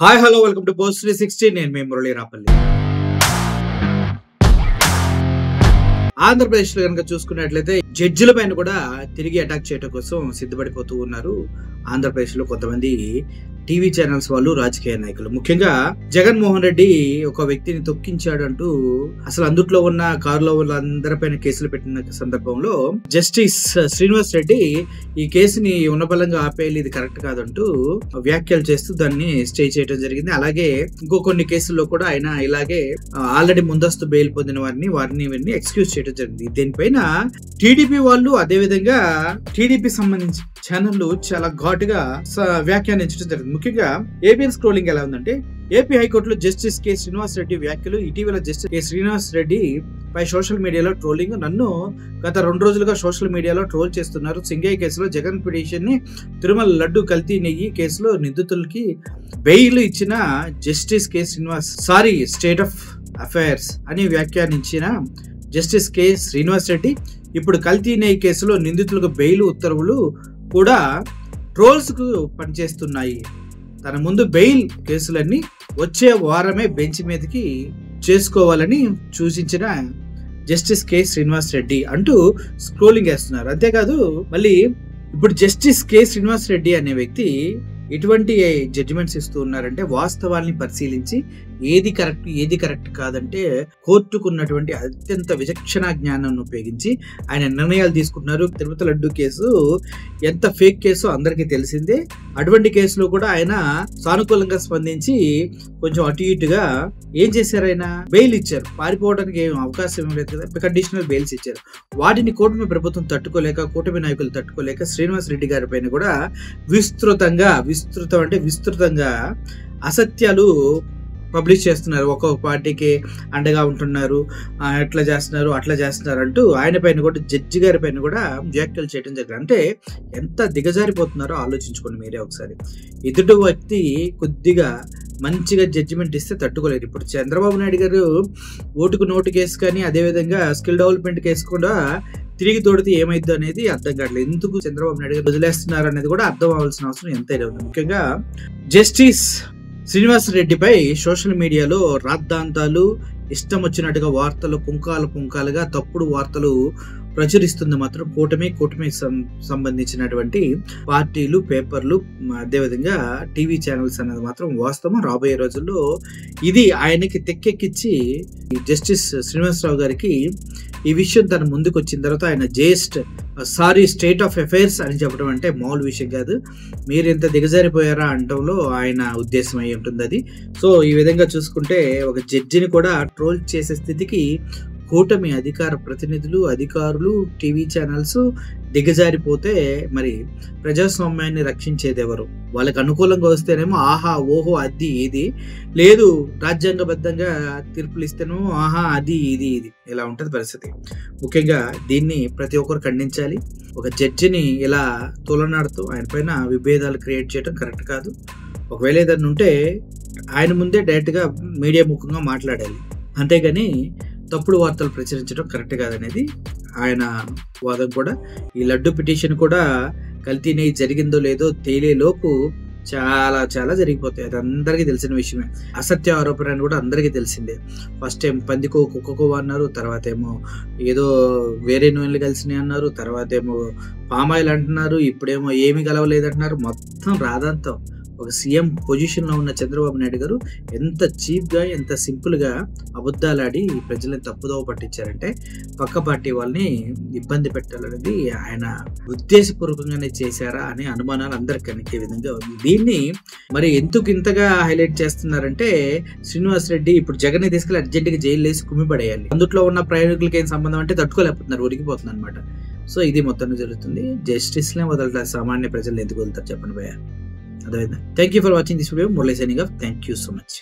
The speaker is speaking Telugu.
Hi hello welcome to post 360. నేను మీ మురళీ రాపల్లి. ఆంధ్రప్రదేశ్లో కనుక చూసుకున్నట్లయితే జడ్జిల పైన కూడా తిరిగి అటాక్ చేయడం కోసం సిద్ధపడిపోతూ ఉన్నారు ఆంధ్రప్రదేశ్లో కొంతమంది టీవీ ఛానల్స్ వాళ్ళు, రాజకీయ నాయకులు. ముఖ్యంగా జగన్మోహన్ రెడ్డి ఒక వ్యక్తిని తొక్కించాడు అంటూ అసలు అందుట్లో ఉన్న కారులో వాళ్ళందరిపైన కేసులు పెట్టిన సందర్భంలో జస్టిస్ శ్రీనివాస్ రెడ్డి ఈ కేసుని ఉన్నబలంగా ఆపేయాలి, ఇది కరెక్ట్ కాదంటూ వ్యాఖ్యలు చేస్తూ దాన్ని స్టే చేయడం జరిగింది. అలాగే ఇంకో కొన్ని కేసుల్లో కూడా ఆయన ఇలాగే ఆల్రెడీ ముందస్తు బెయిల్ పొందిన వారిని ఎక్స్క్యూజ్ చేయడం జరిగింది. దీనిపైన టీడీపీ వాళ్ళు, అదే విధంగా టీడీపీ సంబంధించి ఛానళ్లు చాలా ఘాటుగా వ్యాఖ్యానించడం జరిగింది. ముఖ్యంగా ఏబిఎన్ స్క్రోలింగ్ ఎలా ఉందంటే, ఏపీ హైకోర్టులో జస్టిస్ కె శ్రీనివాస్ రెడ్డి వ్యాఖ్యలు. ఇటీవల జస్టిస్ కె శ్రీనివాస్ రెడ్డి పై సోషల్ మీడియాలో ట్రోలింగ్. నన్ను గత 2 రోజులుగా సోషల్ మీడియాలో ట్రోల్ చేస్తున్నారు. సింగయ్య కేసులో జగన్ పిటిషన్ ని తిరుమల లడ్డు కల్తీ నెయ్యి కేసులో నిందితులకి బెయిల్ ఇచ్చిన justice K Srinivas sorry state of affairs అని వ్యాఖ్యానించిన జస్టిస్ కె శ్రీనివాస్ రెడ్డి ఇప్పుడు కల్తీ నెయ్యి కేసులో నిందితులకు బెయిల్ ఉత్తర్వులు కూడా ట్రోల్స్ కు పనిచేస్తున్నాయి. తన ముందు బెయిల్ కేసులన్నీ వచ్చే వారమే బెంచ్ మీదకి చేసుకోవాలని సూచించిన జస్టిస్ కె శ్రీనివాస్ రెడ్డి అంటూ స్క్రోలింగ్ వేస్తున్నారు. అంతేకాదు మళ్ళీ ఇప్పుడు జస్టిస్ కె శ్రీనివాస్ రెడ్డి అనే వ్యక్తి ఎటువంటి జడ్జిమెంట్స్ ఇస్తూ ఉన్నారంటే, వాస్తవాల్ని పరిశీలించి ఏది కరెక్ట్ కాదంటే కోర్టుకున్నటువంటి అత్యంత విచక్షణ జ్ఞానాన్ని ఉపయోగించి ఆయన నిర్ణయాలు తీసుకుంటున్నారు. తిరుపతి లడ్డు కేసు ఎంత ఫేక్ కేసు అందరికీ తెలిసిందే. అటువంటి కేసులో కూడా ఆయన సానుకూలంగా స్పందించి కొంచెం అటు ఇటుగా ఏం చేశారు, ఆయన బెయిల్ ఇచ్చారు. పారిపోవడానికి ఏం అవకాశం లేదు కదా, కండిషనల్ బెయిల్స్ ఇచ్చారు. వాటిని కూటమి ప్రభుత్వం తట్టుకోలేక, కూటమి నాయకులు తట్టుకోలేక శ్రీనివాస్ రెడ్డి గారి పైన కూడా విస్తృతంగా అసత్యాలు పబ్లిష్ చేస్తున్నారు. ఒక్కొక్క పార్టీకి అండగా ఉంటున్నారు, ఎట్లా చేస్తున్నారు అట్లా చేస్తున్నారు అంటూ ఆయన పైన కూడా, జడ్జి గారి పైన కూడా వ్యాఖ్యలు చేయడం జరిగింది. అంటే ఎంత దిగజారిపోతున్నారో ఆలోచించుకోండి మీరే ఒకసారి. ఎదుటి వ్యక్తి కొద్దిగా మంచిగా జడ్జిమెంట్ ఇస్తే తట్టుకోలేరు. ఇప్పుడు చంద్రబాబు నాయుడు గారు ఓటుకు నోటు కేసు కానీ, అదేవిధంగా స్కిల్ డెవలప్మెంట్ కేసు కూడా తిరిగి తోడితే ఏమైద్దో అనేది అర్థం కావట్లేదు. ఎందుకు చంద్రబాబు నాయుడు గారు వదిలేస్తున్నారు అనేది కూడా అర్థం అవ్వాల్సిన అవసరం ఎంతైనా ఉంది. ముఖ్యంగా జస్టిస్ శ్రీనివాస్ రెడ్డిపై సోషల్ మీడియాలో రాద్ధాంతాలు, ఇష్టం వచ్చినట్టుగా వార్తలు పుంకాలుగా తప్పుడు వార్తలు ప్రచురిస్తుంది మాత్రం కూటమి సంబంధించినటువంటి పార్టీలు, పేపర్లు, అదేవిధంగా టీవీ ఛానల్స్ అనేది మాత్రం వాస్తవం. రాబోయే రోజుల్లో ఇది ఆయనకి తెక్కెక్కించి జస్టిస్ శ్రీనివాసరావు గారికి ఈ విషయం తన ముందుకు వచ్చిన తర్వాత ఆయన సారీ స్టేట్ ఆఫ్ అఫైర్స్ అని చెప్పడం అంటే మామూలు విషయం కాదు. మీరు ఎంత దిగజారిపోయారా అంటంలో ఆయన ఉద్దేశం అయి ఉంటుంది అది. సో ఈ విధంగా చూసుకుంటే ఒక జడ్జిని కూడా ట్రోల్ చేసే స్థితికి కూటమి అధికార ప్రతినిధులు, అధికారులు, టీవీ ఛానల్స్ దిగజారిపోతే మరి ప్రజాస్వామ్యాన్ని రక్షించేది ఎవరు? వాళ్ళకి అనుకూలంగా వస్తేనేమో ఆహా ఓహో అది ఇది, లేదు రాజ్యాంగబద్ధంగా తీర్పులు ఇస్తేనో ఆహా అది ఇది ఇలా ఉంటుంది పరిస్థితి. ముఖ్యంగా దీన్ని ప్రతి ఒక్కరు ఖండించాలి. ఒక జడ్జిని ఇలా తోలనాడుతూ ఆయన పైన విభేదాలు క్రియేట్ చేయడం కరెక్ట్ కాదు. ఒకవేళ ఏదైనా ఉంటే ఆయన ముందే డైరెక్ట్గా మీడియా ముఖంగా మాట్లాడాలి, అంతేగాని తప్పుడు వార్తలు ప్రచురించడం కరెక్ట్ కాదనేది ఆయన వాదం కూడా. ఈ లడ్డు పిటిషన్ కూడా కల్తీ నెయ్యి జరిగిందో లేదో తేలేలోపు చాలా జరిగిపోతాయి. అది అందరికీ తెలిసిన విషయమే. అసత్య ఆరోపణ అని కూడా అందరికీ తెలిసిందే. ఫస్ట్ టైం పందికో కుక్కకో అన్నారు, తర్వాత ఏమో ఏదో వేరే నూనెలు కలిసినాయి అన్నారు, తర్వాత ఏమో పామాయిల్ అంటున్నారు, ఇప్పుడేమో ఏమి కలవలేదంటున్నారు. మొత్తం రాదంతం. ఒక సీఎం పొజిషన్లో ఉన్న చంద్రబాబు నాయుడు గారు ఎంత చీప్గా, ఎంత సింపుల్గా అబద్ధాలాడి ప్రజలను తప్పుదోవ పట్టించారంటే పక్క పార్టీ వాళ్ళని ఇబ్బంది పెట్టాలనేది ఆయన ఉద్దేశపూర్వకంగానే చేశారా అనే అనుమానాలు అందరికి కలిగే విధంగా ఉంది. దీన్ని మరి ఎందుకు ఇంతగా హైలైట్ చేస్తున్నారంటే, శ్రీనివాస్ రెడ్డి ఇప్పుడు జగన్ని తీసుకెళ్లి అర్జెంటుగా జైలు వేసి కుమ్మిపడేయాలి. అందుట్లో ఉన్న ప్రయాణికులకి ఏం సంబంధం అంటే తట్టుకోలేకపోతున్నారు, ఉరికిపోతుంది అనమాట. సో ఇది మొత్తాన్ని జరుగుతుంది. జస్టిస్నే వదలట్లేదు, సామాన్య ప్రజలు ఎందుకు వదులుతారు చెప్పండి భయ్యా? Thank you for watching this video. Murali signing off. Thank you so much.